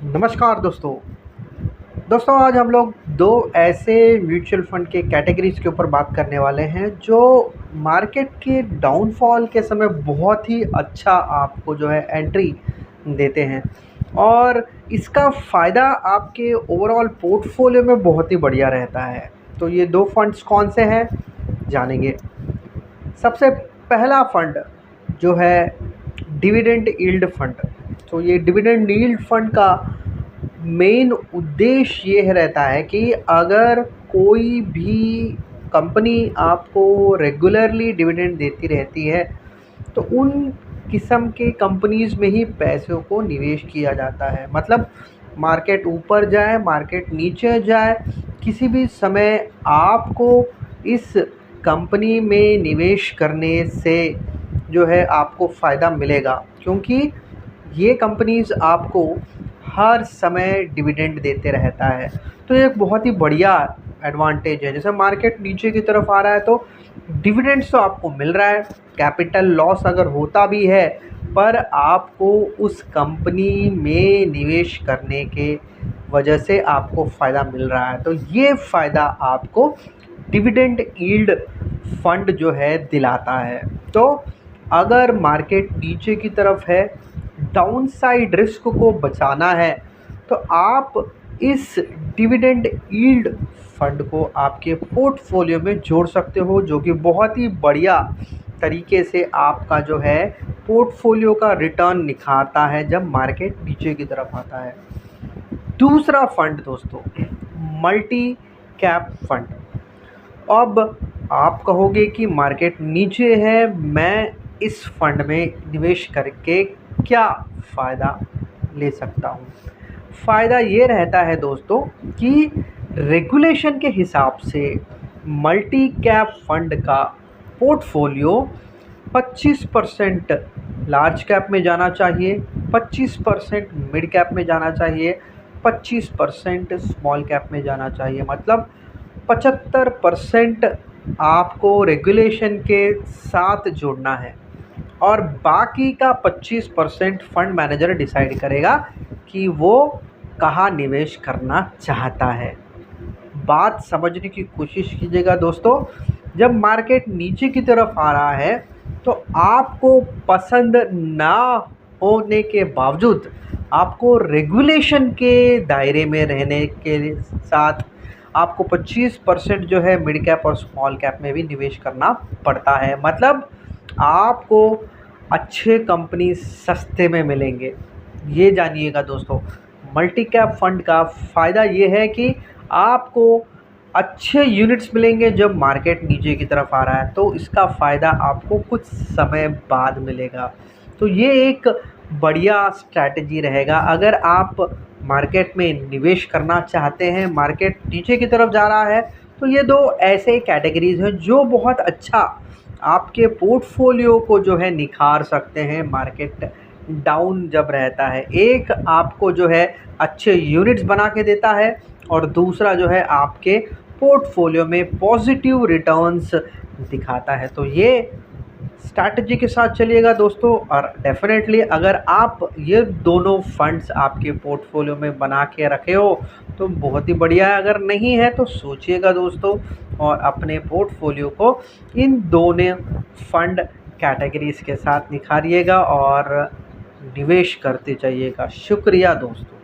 नमस्कार दोस्तों। आज हम लोग दो ऐसे म्यूचुअल फंड के कैटेगरीज के ऊपर बात करने वाले हैं जो मार्केट के डाउनफॉल के समय बहुत ही अच्छा आपको जो है एंट्री देते हैं और इसका फ़ायदा आपके ओवरऑल पोर्टफोलियो में बहुत ही बढ़िया रहता है। तो ये दो फंड्स कौन से हैं जानेंगे। सबसे पहला फंड जो है डिविडेंड यील्ड फंड। तो ये डिविडेंड यील्ड फंड का मेन उद्देश्य ये रहता है कि अगर कोई भी कंपनी आपको रेगुलरली डिविडेंड देती रहती है तो उन किस्म के कंपनीज़ में ही पैसों को निवेश किया जाता है। मतलब मार्केट ऊपर जाए, मार्केट नीचे जाए, किसी भी समय आपको इस कंपनी में निवेश करने से जो है आपको फ़ायदा मिलेगा, क्योंकि ये कंपनीज़ आपको हर समय डिविडेंड देते रहता है। तो ये एक बहुत ही बढ़िया एडवांटेज है। जैसे मार्केट नीचे की तरफ आ रहा है तो डिविडेंड्स तो आपको मिल रहा है, कैपिटल लॉस अगर होता भी है पर आपको उस कंपनी में निवेश करने के वजह से आपको फ़ायदा मिल रहा है। तो ये फ़ायदा आपको डिविडेंड यील्ड फंड जो है दिलाता है। तो अगर मार्केट नीचे की तरफ है, डाउनसाइड रिस्क को बचाना है, तो आप इस डिविडेंड यील्ड फंड को आपके पोर्टफोलियो में जोड़ सकते हो, जो कि बहुत ही बढ़िया तरीके से आपका जो है पोर्टफोलियो का रिटर्न निखारता है जब मार्केट नीचे की तरफ आता है। दूसरा फंड दोस्तों मल्टी कैप फंड। अब आप कहोगे कि मार्केट नीचे है, मैं इस फंड में निवेश करके क्या फ़ायदा ले सकता हूँ। फ़ायदा ये रहता है दोस्तों कि रेगुलेशन के हिसाब से मल्टी कैप फंड का पोर्टफोलियो 25% लार्ज कैप में जाना चाहिए, 25% मिड कैप में जाना चाहिए, 25% स्मॉल कैप में जाना चाहिए। मतलब 75% आपको रेगुलेशन के साथ जोड़ना है और बाकी का 25% फंड मैनेजर डिसाइड करेगा कि वो कहाँ निवेश करना चाहता है। बात समझने की कोशिश कीजिएगा दोस्तों। जब मार्केट नीचे की तरफ आ रहा है तो आपको पसंद ना होने के बावजूद आपको रेगुलेशन के दायरे में रहने के साथ आपको 25% जो है मिड कैप और स्मॉल कैप में भी निवेश करना पड़ता है। मतलब आपको अच्छे कंपनी सस्ते में मिलेंगे, ये जानिएगा दोस्तों। मल्टी कैप फंड का फ़ायदा ये है कि आपको अच्छे यूनिट्स मिलेंगे जब मार्केट नीचे की तरफ आ रहा है, तो इसका फ़ायदा आपको कुछ समय बाद मिलेगा। तो ये एक बढ़िया स्ट्रैटेजी रहेगा अगर आप मार्केट में निवेश करना चाहते हैं। मार्केट नीचे की तरफ जा रहा है तो ये दो ऐसे कैटेगरीज़ हैं जो बहुत अच्छा आपके पोर्टफोलियो को जो है निखार सकते हैं मार्केट डाउन जब रहता है। एक आपको जो है अच्छे यूनिट्स बना के देता है और दूसरा जो है आपके पोर्टफोलियो में पॉजिटिव रिटर्न्स दिखाता है। तो ये स्ट्रैटेजी के साथ चलिएगा दोस्तों। और डेफिनेटली अगर आप ये दोनों फंड्स आपके पोर्टफोलियो में बना के रखे हो तो बहुत ही बढ़िया है। अगर नहीं है तो सोचिएगा दोस्तों और अपने पोर्टफोलियो को इन दोनों फंड कैटेगरीज़ के साथ निखारिएगा और निवेश करते जाइएगा। शुक्रिया दोस्तों।